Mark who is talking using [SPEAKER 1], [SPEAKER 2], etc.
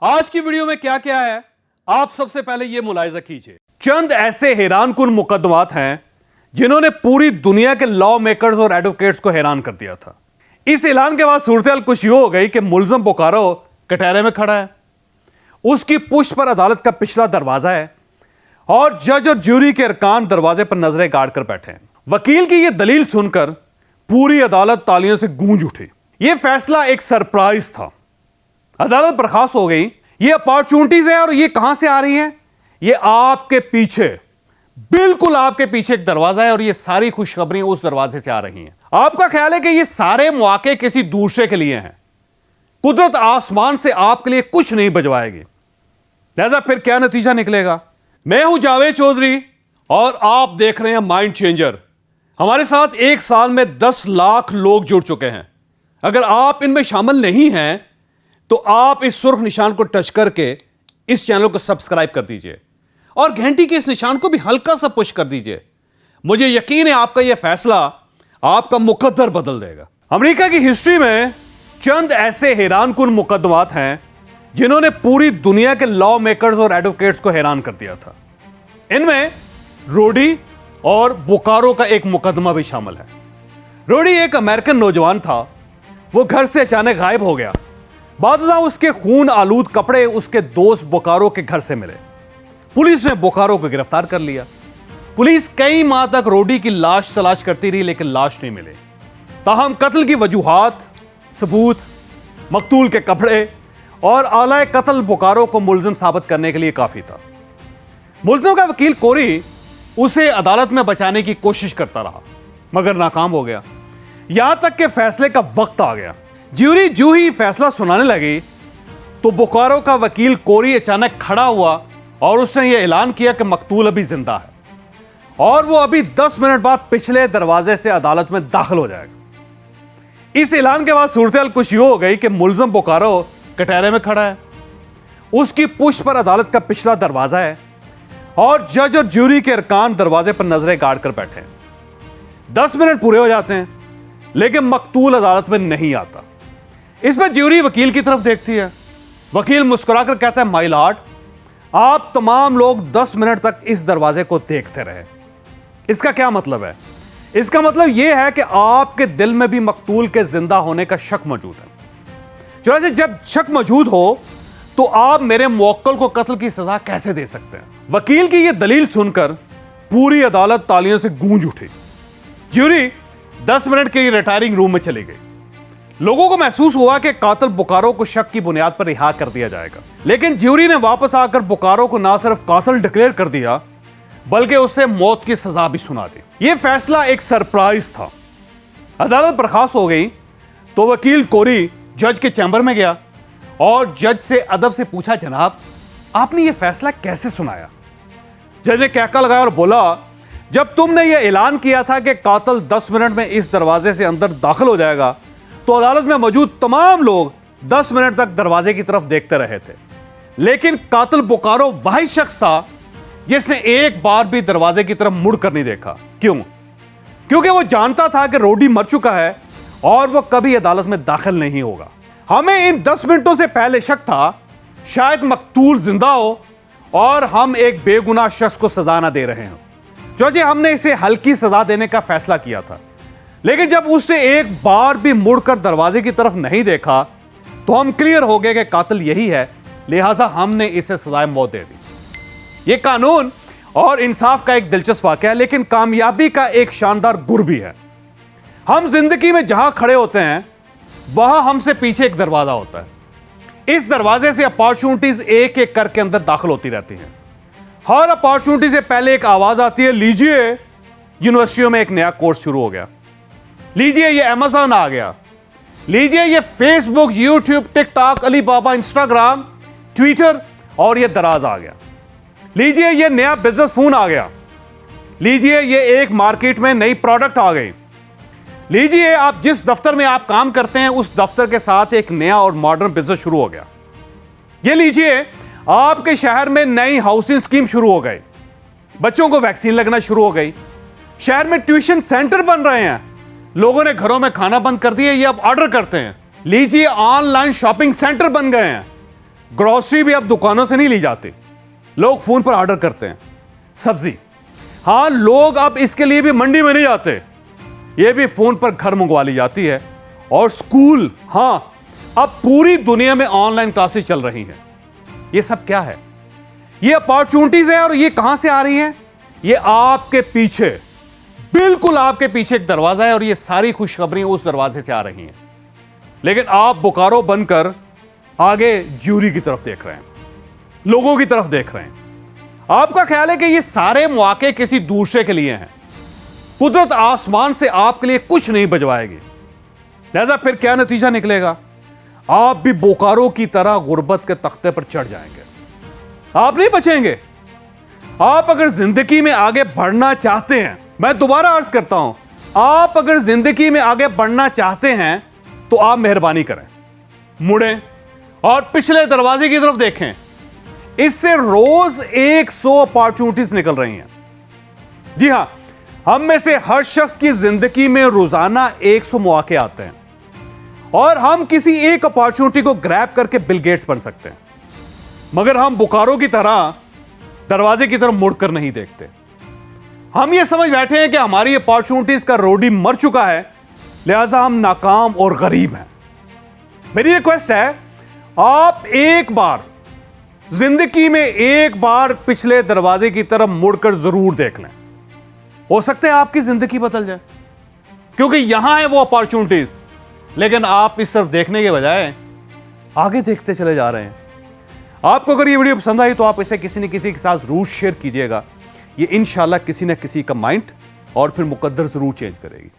[SPEAKER 1] आज की वीडियो में क्या क्या है आप सबसे पहले यह मुलाहिजा कीजिए। चंद ऐसे हैरानकुन मुकदमात हैं जिन्होंने पूरी दुनिया के लॉ मेकर्स और एडवोकेट्स को हैरान कर दिया था। इस ऐलान के बाद सूरत कुछ यूं हो गई कि मुलजम बोकारो कटहरे में खड़ा है, उसकी पुष्ट पर अदालत का पिछला दरवाजा है और जज और ज्यूरी के अरकान दरवाजे पर नजरें गाड़ कर बैठे हैं। वकील की यह दलील सुनकर पूरी अदालत तालियों से गूंज उठी। यह फैसला एक सरप्राइज था। अदालत बर्खास्त हो गई। ये अपॉर्चुनिटीज है और ये कहां से आ रही है? ये आपके पीछे, बिल्कुल आपके पीछे एक दरवाजा है और ये सारी खुशखबरियां उस दरवाजे से आ रही हैं। आपका ख्याल है कि ये सारे मौके किसी दूसरे के लिए हैं। कुदरत आसमान से आपके लिए कुछ नहीं भिजवाएगी। लिहाजा फिर क्या नतीजा निकलेगा? मैं हूं जावेद चौधरी और आप देख रहे हैं माइंड चेंजर। हमारे साथ एक साल में 10 लाख लोग जुड़ चुके हैं। अगर आप इनमें शामिल नहीं हैं तो आप इस सुर्ख निशान को टच करके इस चैनल को सब्सक्राइब कर दीजिए और घंटी के इस निशान को भी हल्का सा पुश कर दीजिए। मुझे यकीन है आपका यह फैसला आपका मुकद्दर बदल देगा। अमेरिका की हिस्ट्री में चंद ऐसे हैरानकुन मुकदमात हैं जिन्होंने पूरी दुनिया के लॉ मेकर्स और एडवोकेट्स को हैरान कर दिया था। इनमें रोडी और बोकारो का एक मुकदमा भी शामिल है। रोडी एक अमेरिकन नौजवान था। वो घर से अचानक गायब हो गया। बादशाह उसके खून आलूद कपड़े उसके दोस्त बोकारो के घर से मिले। पुलिस ने बोकारो को गिरफ्तार कर लिया। पुलिस कई माह तक रोडी की लाश तलाश करती रही लेकिन लाश नहीं मिली। ताहम कत्ल की वजूहात, सबूत, मकतूल के कपड़े और आलाए कत्ल बोकारो को मुलजिम साबित करने के लिए काफी था। मुलजिम का वकील कोरी उसे अदालत में बचाने की कोशिश करता रहा मगर नाकाम हो गया। यहां तक कि फैसले का वक्त आ गया। ज्यूरी जो ही फैसला सुनाने लगी तो बोकारो का वकील कोरी अचानक खड़ा हुआ और उसने यह ऐलान किया कि मकतूल अभी जिंदा है और वो अभी 10 मिनट बाद पिछले दरवाजे से अदालत में दाखिल हो जाएगा। इस ऐलान के बाद सूरत कुछ यूं हो गई कि मुलजिम बोकारो कटहरे में खड़ा है, उसकी पुष्ट पर अदालत का पिछला दरवाजा है और जज और ज्यूरी के अरकान दरवाजे पर नजरें गाड़ कर बैठे हैं। 10 मिनट पूरे हो जाते हैं लेकिन मकतूल अदालत में नहीं आता। इस पर ज्यूरी वकील की तरफ देखती है। वकील मुस्कुराकर कहता है, माय लॉर्ड, आप तमाम लोग 10 मिनट तक इस दरवाजे को देखते रहे। इसका क्या मतलब है? इसका मतलब यह है कि आपके दिल में भी मकतूल के जिंदा होने का शक मौजूद है। चुनांचे जब शक मौजूद हो तो आप मेरे मुवक्किल को कत्ल की सजा कैसे दे सकते हैं? वकील की यह दलील सुनकर पूरी अदालत तालियों से गूंज उठी। ज्यूरी 10 मिनट के रिटायरिंग रूम में चली गई। लोगों को महसूस हुआ कि कातिल बोकारो को शक की बुनियाद पर रिहा कर दिया जाएगा, लेकिन ज्यूरी ने वापस आकर बोकारो को ना सिर्फ कातिल डिक्लेयर कर दिया बल्कि उसे मौत की सजा भी सुना दी। यह फैसला एक सरप्राइज था। अदालत बर्खास्त हो गई तो वकील कोरी जज के चैम्बर में गया और जज से अदब से पूछा, जनाब आपने यह फैसला कैसे सुनाया? जज ने कहका लगाया और बोला, जब तुमने यह ऐलान किया था कि कातिल 10 मिनट में इस दरवाजे से अंदर दाखिल हो जाएगा तो अदालत में मौजूद तमाम लोग 10 मिनट तक दरवाजे की तरफ देखते रहे थे, लेकिन कातिल बोकारो वही शख्स था जिसने एक बार भी दरवाजे की तरफ मुड़कर नहीं देखा। क्यों? क्योंकि वो जानता था कि रोडी मर चुका है और वो कभी अदालत में दाखिल नहीं होगा। हमें इन 10 मिनटों से पहले शक था शायद मकतूल जिंदा हो और हम एक बेगुनाह शख्स को सजा ना दे रहे हो। चौजे हमने इसे हल्की सजा देने का फैसला किया था, लेकिन जब उसने एक बार भी मुड़कर दरवाजे की तरफ नहीं देखा तो हम क्लियर हो गए कि कातिल यही है, लिहाजा हमने इसे सजाए मौत दे दी। यह कानून और इंसाफ का एक दिलचस्प वाकया है, लेकिन कामयाबी का एक शानदार गुर भी है। हम जिंदगी में जहां खड़े होते हैं वहां हमसे पीछे एक दरवाजा होता है। इस दरवाजे से अपॉर्चुनिटीज एक एक करके अंदर दाखिल होती रहती हैं। हर अपॉर्चुनिटी से पहले एक आवाज आती है, लीजिए यूनिवर्सिटियों में एक नया कोर्स शुरू हो गया, लीजिए ये अमेज़न आ गया, लीजिए ये Facebook, YouTube, TikTok, Alibaba, Instagram, Twitter और ये दराज आ गया, लीजिए ये नया बिजनेस फोन आ गया, लीजिए ये एक मार्केट में नई प्रोडक्ट आ गई, लीजिए आप जिस दफ्तर में आप काम करते हैं उस दफ्तर के साथ एक नया और मॉडर्न बिजनेस शुरू हो गया, ये लीजिए आपके शहर में नई हाउसिंग स्कीम शुरू हो गई, बच्चों को वैक्सीन लगना शुरू हो गई, शहर में ट्यूशन सेंटर बन रहे हैं, लोगों ने घरों में खाना बंद कर दिया, ये अब ऑर्डर करते हैं, लीजिए ऑनलाइन शॉपिंग सेंटर बन गए हैं, ग्रोसरी भी अब दुकानों से नहीं ली जाती, लोग फोन पर ऑर्डर करते हैं। सब्जी, हां, लोग अब इसके लिए भी मंडी में नहीं जाते, ये भी फोन पर घर मंगवा ली जाती है। और स्कूल, हां, अब पूरी दुनिया में ऑनलाइन क्लासेस चल रही हैं। ये सब क्या है? ये अपॉर्चुनिटीज है। और ये कहां से आ रही हैं? ये आपके पीछे, बिल्कुल आपके पीछे एक दरवाजा है और ये सारी खुशखबरियां उस दरवाजे से आ रही हैं। लेकिन आप बोकारो बनकर आगे ज्यूरी की तरफ देख रहे हैं, लोगों की तरफ देख रहे हैं। आपका ख्याल है कि ये सारे मौके किसी दूसरे के लिए हैं। कुदरत आसमान से आपके लिए कुछ नहीं भिजवाएगी। लिहाजा फिर क्या नतीजा निकलेगा? आप भी बोकारो की तरह गुर्बत के तख्ते पर चढ़ जाएंगे, आप नहीं बचेंगे। आप अगर जिंदगी में आगे बढ़ना चाहते हैं, मैं दोबारा अर्ज करता हूं, आप अगर जिंदगी में आगे बढ़ना चाहते हैं तो आप मेहरबानी करें, मुड़ें और पिछले दरवाजे की तरफ देखें। इससे रोज 100 अपॉर्चुनिटीज निकल रही हैं। जी हां, हम में से हर शख्स की जिंदगी में रोजाना 100 मौके आते हैं और हम किसी एक अपॉर्चुनिटी को ग्रैब करके बिल गेट्स बन सकते हैं। मगर हम बोकारो की तरह दरवाजे की तरफ मुड़कर नहीं देखते। हम ये समझ बैठे हैं कि हमारी अपॉर्चुनिटीज का रोडी मर चुका है, लिहाजा हम नाकाम और गरीब हैं। मेरी रिक्वेस्ट है, आप एक बार जिंदगी में एक बार पिछले दरवाजे की तरफ मुड़कर जरूर देख लें। हो सकता है आपकी जिंदगी बदल जाए, क्योंकि यहां है वो अपॉर्चुनिटीज। लेकिन आप इस तरफ देखने के बजाय आगे देखते चले जा रहे हैं। आपको अगर ये वीडियो पसंद आई तो आप इसे किसी न किसी के साथ जरूर शेयर कीजिएगा। ये इंशाल्लाह किसी न किसी का माइंड और फिर मुकद्दर जरूर चेंज करेगी।